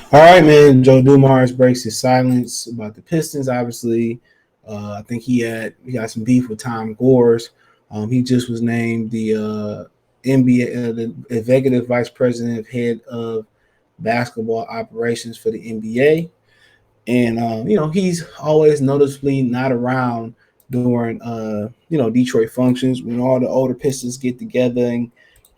All right, man. Joe Dumars breaks his silence about the Pistons. Obviously, I think he got some beef with Tom Gores. He just was named the NBA, the executive vice president, head of basketball operations for the NBA. And he's always noticeably not around during Detroit functions when all the older Pistons get together and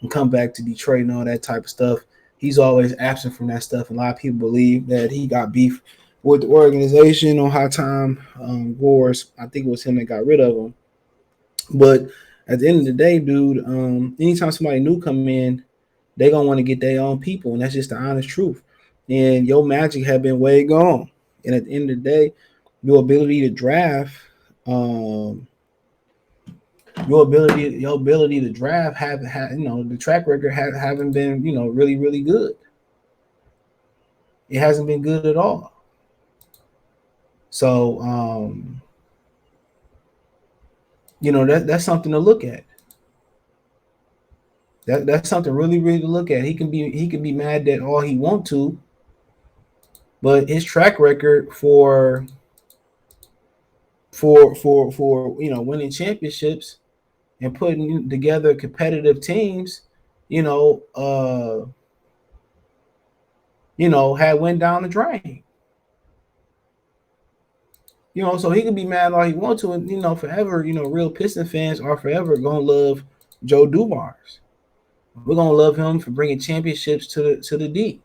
come back to Detroit and all that type of stuff. He's always absent from that stuff. And a lot of people believe that he got beef with the organization on how Tom Gores, I think it was him that got rid of him. But at the end of the day, dude, anytime somebody new come in, they gonna want to get their own people, and that's just the honest truth. And your magic had been way gone. And at the end of the day, your ability to draft, um, your ability to draft have the track record haven't been really really good. It hasn't been good at all. So that's something to look at. That's something really really to look at. He can be mad that all he want to, but his track record for winning championships and putting together competitive teams, you know, uh, had went down the drain. So he can be mad all he wants to, and forever, real Piston fans are forever gonna love Joe Dumars. We're gonna love him for bringing championships to the D.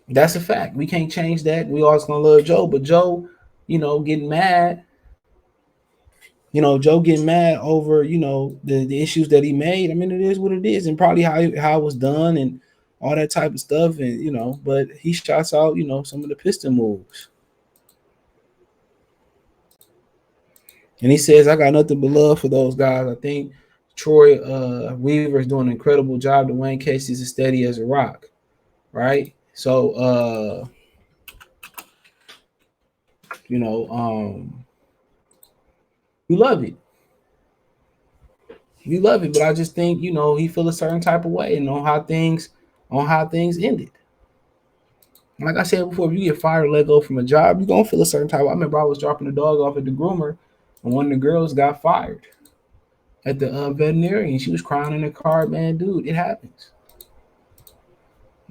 That's a fact. We can't change that. We always gonna love Joe, but Joe, getting mad. Joe getting mad over the issues that he made. I mean, it is what it is, and probably how it was done and all that type of stuff, and but he shots out some of the Piston moves, and he says, "I got nothing but love for those guys." I think Troy Weaver is doing an incredible job. Dwayne Casey's as steady as a rock, right? So you know, you love it. You love it, but I just think he feel a certain type of way and on how things ended. Like I said before, if you get fired or let go from a job, you're gonna feel a certain type of. I remember I was dropping the dog off at the groomer, and one of the girls got fired at the veterinarian. She was crying in the car. Man, dude, it happens.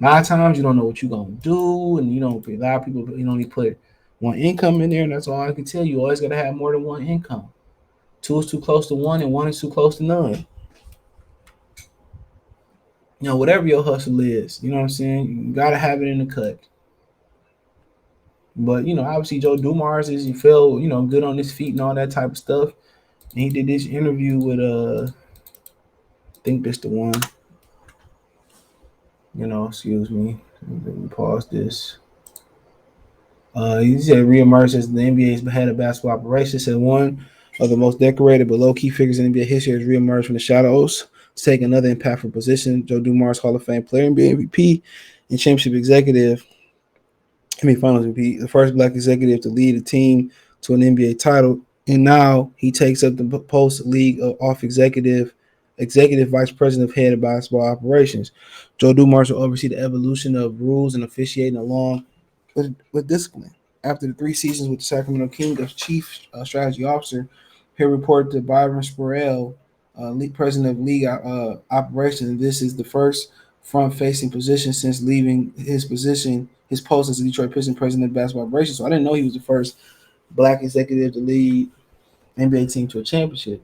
A lot of times you don't know what you're gonna do, and a lot of people only put one income in there, and that's all I can tell you. You always gotta have more than one income. Two is too close to one, and one is too close to none. Whatever your hustle is, you know what I'm saying? You gotta have it in the cut. But obviously Joe Dumars is he felt good on his feet and all that type of stuff. And he did this interview with I think this the one. Excuse me. Let me pause this. He said reemerged as the NBA's head of basketball operations. Said one of the most decorated but low key figures in NBA history has reemerged from the shadows to take another impactful position. Joe Dumars, Hall of Fame player, NBA MVP, and championship executive. Finals MVP, the first black executive to lead a team to an NBA title, and now he takes up the post league off executive vice president of head of basketball operations. Joe Dumars will oversee the evolution of rules and officiating along with discipline. After the 3 seasons with the Sacramento Kings as chief strategy officer, he'll report to Byron Sporrell, league president of league operations. This is the first front-facing position since leaving his post as the Detroit Pistons president of basketball operations. So I didn't know he was the first black executive to lead NBA team to a championship.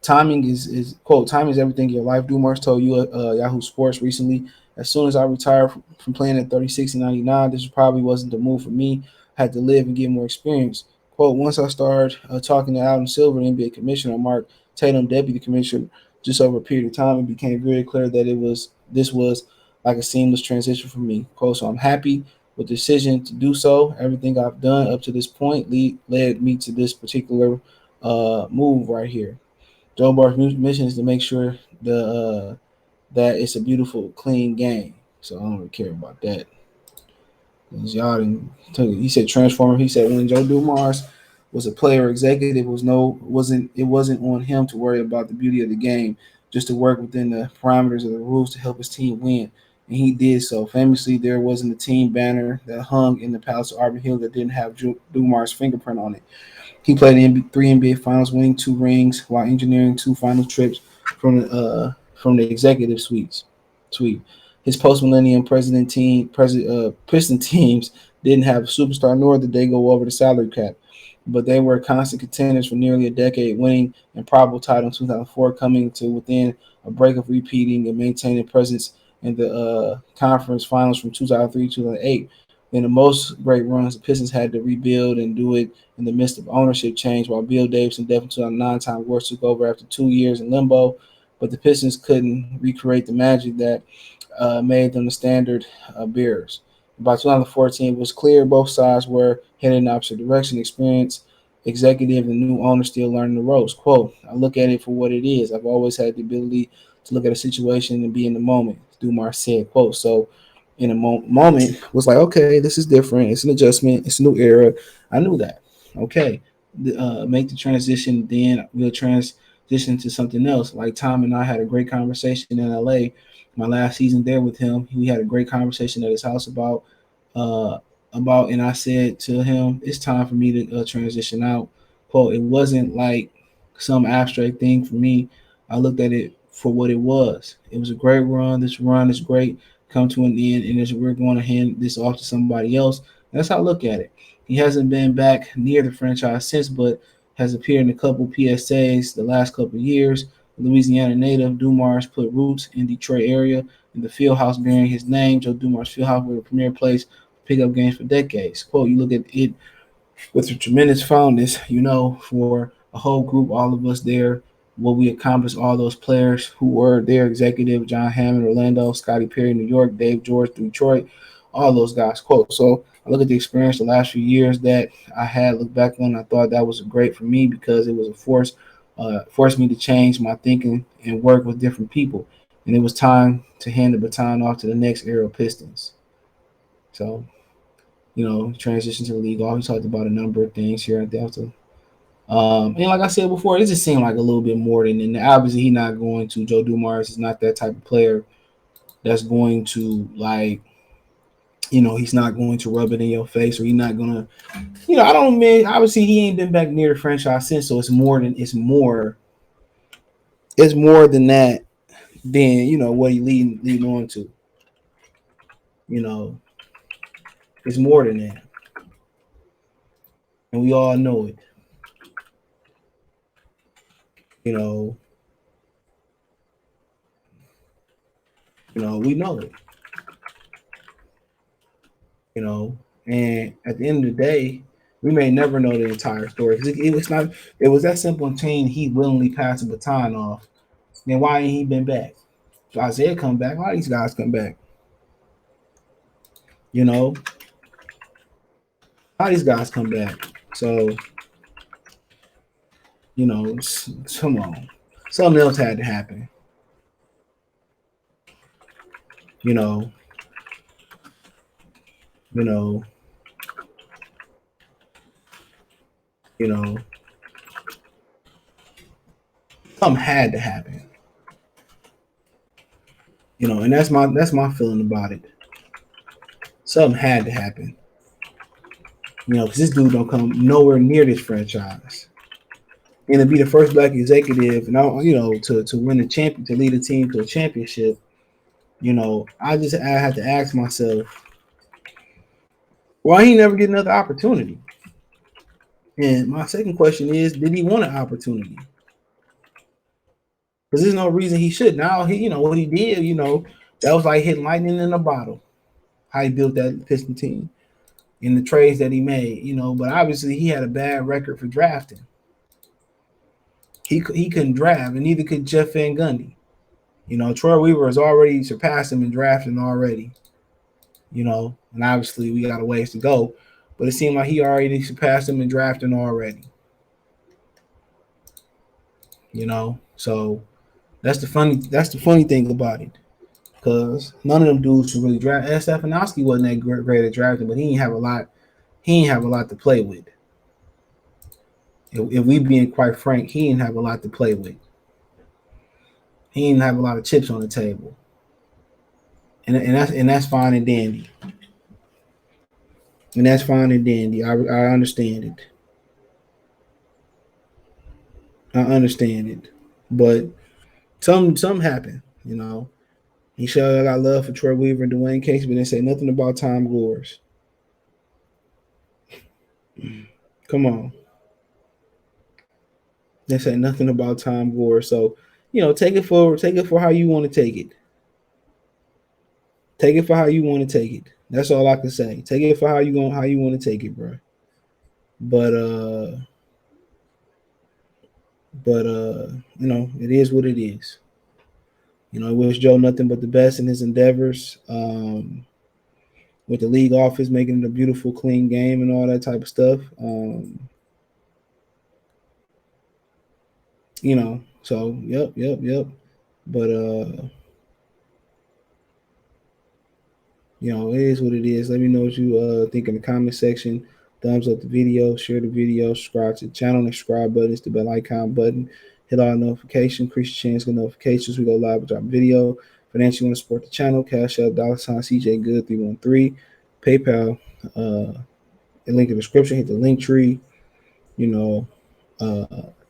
Timing is quote, timing is everything in your life. Dumars told you Yahoo Sports recently. As soon as I retired from playing at 36 and 99, this probably wasn't the move for me. I had to live and get more experience. Quote, once I started talking to Adam Silver, NBA commissioner, Mark Tatum, deputy commissioner, just over a period of time, it became very clear that this was like a seamless transition for me. Quote, so I'm happy with the decision to do so. Everything I've done up to this point led me to this particular move right here. Joe Bart's mission is to make sure that it's a beautiful, clean game. So I don't really care about that. Y'all didn't he said transformer. He said when Joe Dumars was a player executive, it wasn't on him to worry about the beauty of the game, just to work within the parameters of the rules to help his team win. and he did so. Famously, there wasn't a team banner that hung in the Palace of Auburn Hill that didn't have Dumars' fingerprint on it. He played in three NBA Finals, winning two rings while engineering two final trips from the executive suite. His post millennium Piston teams didn't have a superstar, nor did they go over the salary cap, but they were constant contenders for nearly a decade, winning improbable title in 2004, coming to within a break of repeating and maintaining presence in the conference finals from 2003 to 2008. In the most great runs, the Pistons had to rebuild and do it in the midst of ownership change, while Bill Davidson, definitely 2009 time Gores took over after 2 years in limbo. But the Pistons couldn't recreate the magic that made them the standard bearers. By 2014, it was clear both sides were headed in the opposite direction. Experienced executive and new owner still learning the ropes. Quote, I look at it for what it is. I've always had the ability to look at a situation and be in the moment, Dumars said. Quote, so in a moment was like, okay, this is different. It's an adjustment. It's a new era. I knew that. Okay. Make the transition, then we'll transition to something else. Like Tom and I had a great conversation in LA my last season there with him. We had a great conversation at his house uh and I said to him, it's time for me to transition out. Quote, it wasn't like some abstract thing for me. I looked at it for what it was. It was a great run. This run is great. Come to an end, and we're going to hand this off to somebody else. That's how I look at it. He hasn't been back near the franchise since, but has appeared in a couple PSAs the last couple of years. Louisiana native Dumars put roots in Detroit area in the field house bearing his name, Joe Dumars Fieldhouse, where the premier place pickup games for decades. Quote, you look at it with a tremendous fondness, for a whole group, all of us there, what we accomplished, all those players who were there, executive, John Hammond, Orlando, Scotty Perry, New York, Dave George, Detroit, all those guys. Quote, so I look at the experience the last few years that I had, look back on, I thought that was great for me because it was a forced me to change my thinking and work with different people. And it was time to hand the baton off to the next era of Pistons. So, transition to the league. Always talked about a number of things here at Delta. And like I said before, it just seemed like a little bit more than that. Obviously, he's not going to. Joe Dumars is not that type of player that's going to he's not going to rub it in your face, or he's not gonna, I don't mean. Obviously, he ain't been back near the franchise since, so it's more than that. Than what he leading on to. You know, it's more than that, and we all know it. You know, we know it. You know, and at the end of the day, we may never know the entire story because it was not. It was that simple and chain. He willingly passed the baton off. Then why ain't he been back? So Isaiah come back. Why these guys come back? You know, how these guys come back? So come on, something else had to happen. You know, you know, you know, something had to happen. And that's my feeling about it. Something had to happen. Because this dude don't come nowhere near this franchise, and to be the first black executive, and to win a champion, to lead a team to a championship. I had to ask myself, why he never get another opportunity? And my second question is, did he want an opportunity? Because there's no reason he should. Now what he did, that was like hitting lightning in a bottle. How he built that Piston team in the trades that he made, But obviously he had a bad record for drafting. He couldn't draft, and neither could Jeff Van Gundy. Troy Weaver has already surpassed him in drafting already. And obviously we got a ways to go, but it seemed like he already surpassed him in drafting already. So that's the funny thing about it, because none of them dudes who really draft. Stefanowski wasn't that great at drafting, but he didn't have a lot. He didn't have a lot to play with. If we being quite frank, he didn't have a lot to play with. He didn't have a lot of chips on the table. and that's fine and dandy. And that's fine and dandy. I understand it. I understand it. But some happen, you know. He showed I got love for Troy Weaver and Dwayne Casey, but they say nothing about Tom Gores. Come on. They say nothing about Tom Gores. So, take it for how you want to take it. Take it for how you want to take it. That's all I can say. Take it for how you want to take it, bro. But it is what it is. I wish Joe nothing but the best in his endeavors. With the league office making it a beautiful, clean game and all that type of stuff. So yep. But it is what it is. Let me know what you think in the comment section. Thumbs up the video, share the video, subscribe to the channel. The subscribe button is the bell icon button. Hit all notifications, increase your chance to get notifications. We go live with our video. Financially, want to support the channel? Cash App, $ CJ Good 313, PayPal. The link in the description. Hit the link tree. You know,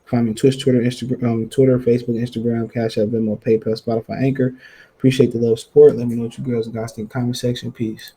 find me on Twitch, Twitter, Instagram, Twitter, Facebook, Instagram, Cash App, Venmo, PayPal, Spotify, Anchor. Appreciate the love support. Let me know what you girls and guys think in the comment section. Peace.